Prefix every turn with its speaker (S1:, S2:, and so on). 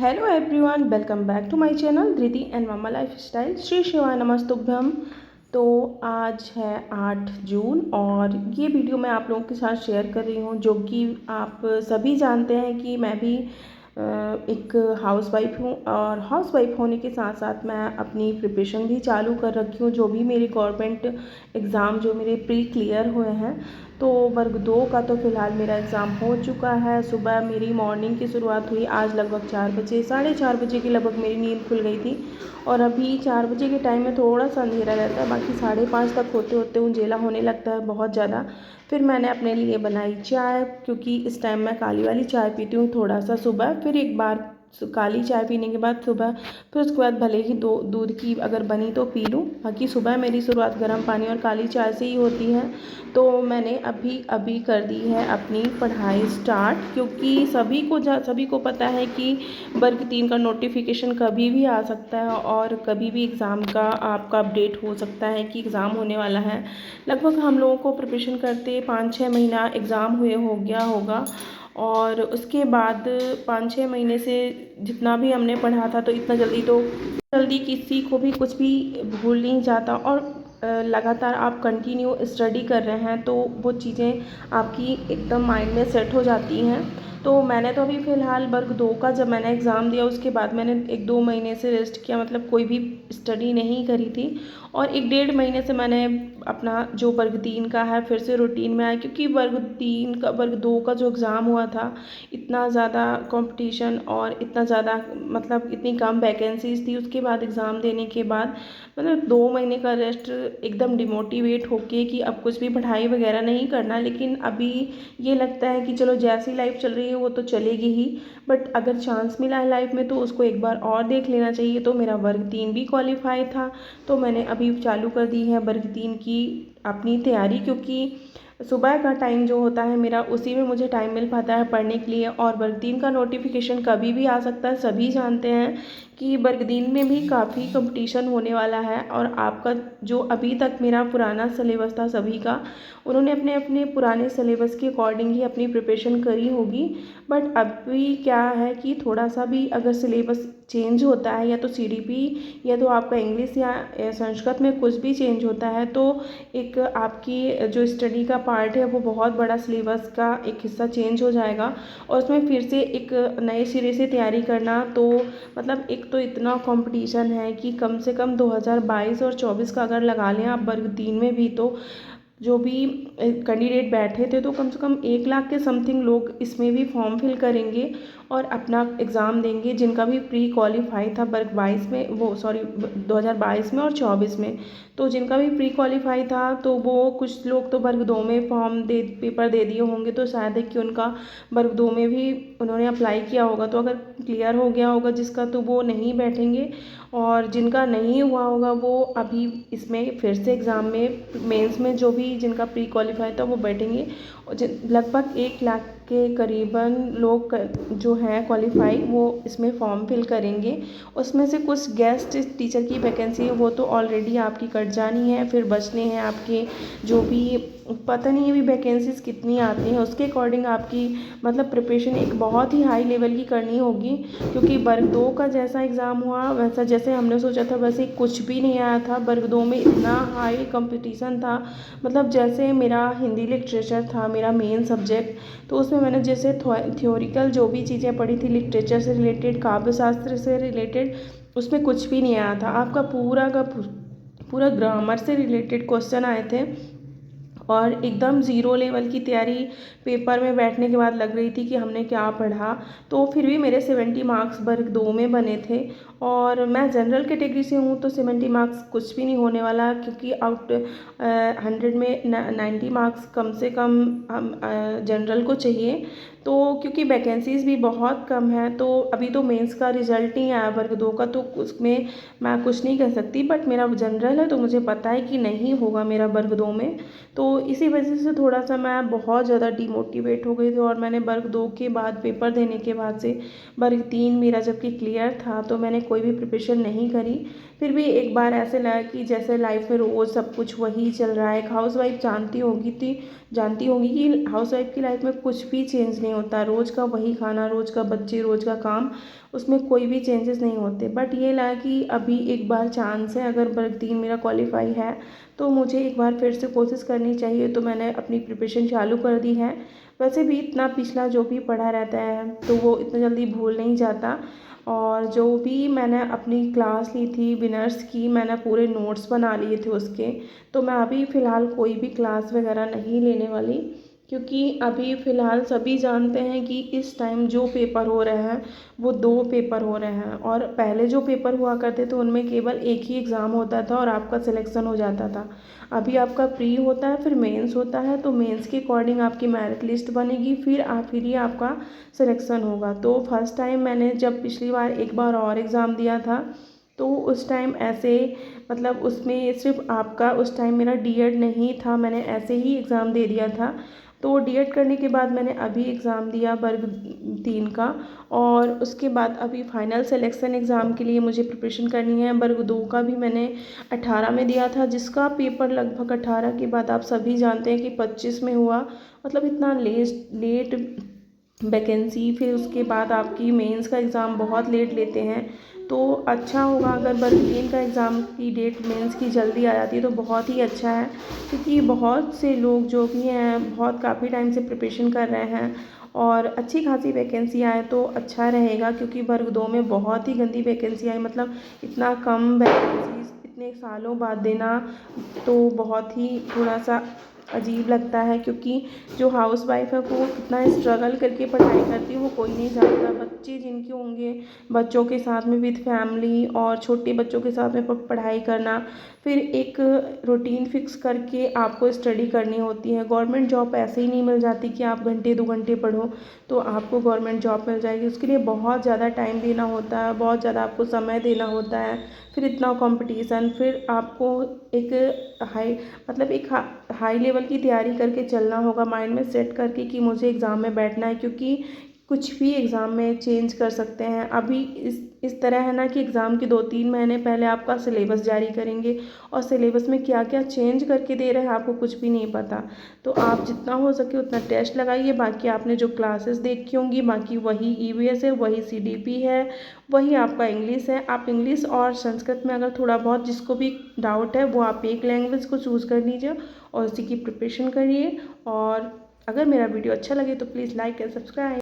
S1: Hello everyone, welcome back to my channel Dhriti and mama lifestyle. Shri शिवाय नमस्तुभ्यम। तो आज है 8 जून और ये वीडियो मैं आप लोगों के साथ शेयर कर रही हूँ, जो कि आप सभी जानते हैं कि मैं भी एक हाउसवाइफ हूँ और हाउसवाइफ होने के साथ साथ मैं अपनी प्रिपरेशन भी चालू कर रखी हूँ। जो भी मेरे गवर्नमेंट एग्ज़ाम जो मेरे प्री क्लियर हुए हैं, तो वर्ग 2 का तो फ़िलहाल मेरा एग्ज़ाम हो चुका है। सुबह मेरी मॉर्निंग की शुरुआत हुई आज लगभग 4 बजे, 4:30 बजे के लगभग मेरी नींद खुल गई थी और अभी 4 बजे के टाइम में थोड़ा सा अंधेरा रहता है, बाकी 5:30 तक होते होते उंजेला होने लगता है बहुत ज़्यादा। फिर मैंने अपने लिए बनाई चाय, क्योंकि इस टाइम मैं काली वाली चाय पीती हूँ थोड़ा सा सुबह, फिर एक बार काली चाय पीने के बाद सुबह, फिर उसके बाद भले ही दूध की अगर बनी तो पी लूँ, बाकी सुबह मेरी शुरुआत गर्म पानी और काली चाय से ही होती है। तो मैंने अभी अभी कर दी है अपनी पढ़ाई स्टार्ट, क्योंकि सभी को पता है कि वर्ग 3 का नोटिफिकेशन कभी भी आ सकता है और कभी भी एग्ज़ाम का आपका अपडेट हो सकता है कि एग्ज़ाम होने वाला है। लगभग हम लोगों को प्रिपरेशन करते 5-6 महीना एग्ज़ाम हुए हो गया होगा और उसके बाद 5-6 महीने से जितना भी हमने पढ़ा था, तो इतना जल्दी किसी को भी कुछ भी भूल नहीं जाता और लगातार आप कंटिन्यू स्टडी कर रहे हैं तो वो चीज़ें आपकी एकदम माइंड में सेट हो जाती हैं। तो मैंने तो अभी फ़िलहाल वर्ग 2 का जब मैंने एग्ज़ाम दिया उसके बाद मैंने 1-2 महीने से रेस्ट किया, मतलब कोई भी स्टडी नहीं करी थी और 1-1.5 महीने से मैंने अपना जो वर्ग 3 का है फिर से रूटीन में आया, क्योंकि वर्ग 2 का जो एग्ज़ाम हुआ था, इतना ज़्यादा कंपटीशन और इतना ज़्यादा मतलब इतनी कम वैकेंसीज़ थी। उसके बाद एग्ज़ाम देने के बाद मतलब 2 महीने का रेस्ट, एकदम डिमोटिवेट होके कि अब कुछ भी पढ़ाई वगैरह नहीं करना। लेकिन अभी ये लगता है कि चलो जैसी लाइफ चल रही है वो तो चलेगी ही, बट अगर चांस मिला है लाइफ में तो उसको एक बार और देख लेना चाहिए। तो मेरा वर्ग 3 भी क्वालिफाई था, तो मैंने अभी चालू कर दी है वर्ग 3 की अपनी तैयारी, क्योंकि सुबह का टाइम जो होता है मेरा, उसी में मुझे टाइम मिल पाता है पढ़ने के लिए। और वर्ग 3 का नोटिफिकेशन कभी भी आ सकता है, सभी जानते हैं कि वर्ग 3 में भी काफ़ी कंपटीशन होने वाला है। और आपका जो अभी तक मेरा पुराना सिलेबस था सभी का, उन्होंने अपने अपने पुराने सिलेबस के अकॉर्डिंग ही अपनी प्रिपरेशन करी होगी। बट अभी क्या है कि थोड़ा सा भी अगर सिलेबस चेंज होता है, या तो सीडीपी या तो आपका इंग्लिश या संस्कृत में कुछ भी चेंज होता है, तो एक आपकी जो स्टडी का पार्ट है वो बहुत बड़ा सिलेबस का एक हिस्सा चेंज हो जाएगा और उसमें फिर से एक नए सिरे से तैयारी करना। तो मतलब एक तो इतना कंपटीशन है कि कम से कम 2022 और 24 का अगर लगा लें आप वर्ग 3 में भी, तो जो भी कैंडिडेट बैठे थे तो कम से कम 1 लाख के समथिंग लोग इसमें भी फॉर्म फिल करेंगे और अपना एग्ज़ाम देंगे, जिनका भी प्री क्वालिफाई था वर्ग 22 में, वो सॉरी 2022 में और 24 में। तो जिनका भी प्री क्वालिफाई था तो वो कुछ लोग तो वर्ग 2 में पेपर दे दिए होंगे, तो शायद है कि उनका वर्ग 2 में भी उन्होंने अप्लाई किया होगा, तो अगर क्लियर हो गया होगा जिसका, तो वो नहीं बैठेंगे। और जिनका नहीं हुआ होगा वो अभी इसमें फिर से एग्ज़ाम में मेंस में जो भी जिनका प्री क्वालिफाई था वो बैठेंगे। और लगभग 1 लाख के करीबन लोग जो हैं क्वालिफाई, वो इसमें फॉर्म फिल करेंगे। उसमें से कुछ गेस्ट टीचर की वैकेंसी है वो तो ऑलरेडी आपकी कट जानी है, फिर बचने हैं आपके जो भी पता नहीं अभी वैकेंसीज़ कितनी आती हैं, उसके अकॉर्डिंग आपकी मतलब प्रिपरेशन एक बहुत ही हाई लेवल की करनी होगी। क्योंकि वर्ग 2 का जैसा एग्ज़ाम हुआ वैसा जैसे हमने सोचा था वैसे कुछ भी नहीं आया था। वर्ग 2 में इतना हाई कंपटीशन था, मतलब जैसे मेरा हिंदी लिटरेचर था मेरा मेन सब्जेक्ट, तो उसमें मैंने जैसे थ्योरिकल जो भी चीज़ें पढ़ी थी लिटरेचर से रिलेटेड, काव्य शास्त्र से रिलेटेड, उसमें कुछ भी नहीं आया था। आपका पूरा का पूरा ग्रामर से रिलेटेड क्वेश्चन आए थे और एकदम ज़ीरो लेवल की तैयारी पेपर में बैठने के बाद लग रही थी कि हमने क्या पढ़ा। तो फिर भी मेरे 70 मार्क्स वर्ग 2 में बने थे और मैं जनरल कैटेगरी से हूँ, तो 70 मार्क्स कुछ भी नहीं होने वाला, क्योंकि आउट 100 में 90 मार्क्स कम से कम हम जनरल को चाहिए। तो क्योंकि वैकेंसीज़ भी बहुत कम है, तो अभी तो मेंस का रिज़ल्ट नहीं आया वर्ग 2 का, तो उसमें मैं कुछ नहीं कह सकती। बट मेरा जनरल है तो मुझे पता है कि नहीं होगा मेरा वर्ग 2 में, तो इसी वजह से थोड़ा सा मैं बहुत ज़्यादा डिमोटिवेट हो गई थी। और मैंने वर्ग 2 के बाद पेपर देने के बाद से वर्ग 3 मेरा जबकि क्लियर था, तो मैंने कोई भी प्रिपरेशन नहीं करी। फिर भी एक बार ऐसे लगा कि जैसे लाइफ में रोज़ सब कुछ वही चल रहा है। एक हाउसवाइफ जानती होगी कि हाउसवाइफ की लाइफ में कुछ भी चेंज नहीं नहीं होता, रोज़ का वही खाना, रोज़ का बच्चे, रोज़ का काम, उसमें कोई भी चेंजेस नहीं होते। बट ये लगा कि अभी एक बार चांस है, अगर वर्ग 3 मेरा क्वालिफाई है तो मुझे एक बार फिर से कोशिश करनी चाहिए, तो मैंने अपनी प्रिपरेशन चालू कर दी है। वैसे भी इतना पिछला जो भी पढ़ा रहता है तो वो इतना जल्दी भूल नहीं जाता, और जो भी मैंने अपनी क्लास ली थी विनर्स की, मैंने पूरे नोट्स बना लिए थे उसके। तो मैं अभी फ़िलहाल कोई भी क्लास वगैरह नहीं लेने वाली, क्योंकि अभी फ़िलहाल सभी जानते हैं कि इस टाइम जो पेपर हो रहे हैं वो 2 पेपर हो रहे हैं, और पहले जो पेपर हुआ करते थे उनमें केवल एक ही एग्ज़ाम होता था और आपका सिलेक्शन हो जाता था। अभी आपका प्री होता है, फिर मेंस होता है, तो मेंस के अकॉर्डिंग आपकी मेरिट लिस्ट बनेगी, फिर ही आपका सिलेक्शन होगा। तो फर्स्ट टाइम मैंने जब पिछली बार एक बार और एग्ज़ाम दिया था, तो उस टाइम ऐसे मतलब उसमें सिर्फ आपका उस टाइम मेरा डीएड नहीं था, मैंने ऐसे ही एग्ज़ाम दे दिया था। तो डीएड करने के बाद मैंने अभी एग्ज़ाम दिया वर्ग 3 का, और उसके बाद अभी फाइनल सिलेक्शन एग्ज़ाम के लिए मुझे प्रिपरेशन करनी है। वर्ग 2 का भी मैंने 18 में दिया था, जिसका पेपर लगभग 18 के बाद आप सभी जानते हैं कि 25 में हुआ। मतलब इतना लेट वैकेंसी, फिर उसके बाद आपकी मेंस का एग्ज़ाम बहुत लेट लेते हैं। तो अच्छा होगा अगर वर्ग 3 का एग्ज़ाम की डेट मेंस की जल्दी आ जाती है तो बहुत ही अच्छा है, क्योंकि बहुत से लोग जो भी हैं बहुत काफ़ी टाइम से प्रिपरेशन कर रहे हैं, और अच्छी खासी वैकेंसी आए तो अच्छा रहेगा। क्योंकि वर्ग 2 में बहुत ही गंदी वैकेंसी आई, मतलब इतना कम वैकेंसी इतने सालों बाद देना तो बहुत ही थोड़ा सा अजीब लगता है। क्योंकि जो हाउसवाइफ़ है वो कितना स्ट्रगल करके पढ़ाई करती है वो कोई नहीं जानता। बच्चे जिनके होंगे, बच्चों के साथ में विद फैमिली और छोटे बच्चों के साथ में पढ़ाई करना, फिर एक रूटीन फिक्स करके आपको स्टडी करनी होती है। गवर्नमेंट जॉब ऐसे ही नहीं मिल जाती कि आप घंटे 2 घंटे पढ़ो तो आपको गवर्नमेंट जॉब मिल जाएगी। उसके लिए बहुत ज़्यादा टाइम देना होता है, बहुत ज़्यादा आपको समय देना होता है, फिर इतना कंपटीशन, फिर आपको एक हाई लेवल की तैयारी करके चलना होगा, माइंड में सेट करके कि मुझे एग्ज़ाम में बैठना है। क्योंकि कुछ भी एग्ज़ाम में चेंज कर सकते हैं। अभी इस तरह है ना कि एग्ज़ाम के 2-3 महीने पहले आपका सिलेबस जारी करेंगे, और सिलेबस में क्या क्या चेंज करके दे रहे हैं आपको कुछ भी नहीं पता। तो आप जितना हो सके उतना टेस्ट लगाइए। बाकी आपने जो क्लासेस देखी होंगी बाकी वही ईवीएस है, वही सीडीपी है, वही आपका इंग्लिश है। आप इंग्लिश और संस्कृत में अगर थोड़ा बहुत जिसको भी डाउट है वो आप एक लैंग्वेज को चूज़ कर लीजिए और उसी की प्रिपरेशन करिए। और अगर मेरा वीडियो अच्छा लगे तो प्लीज़ लाइक एंड सब्सक्राइब।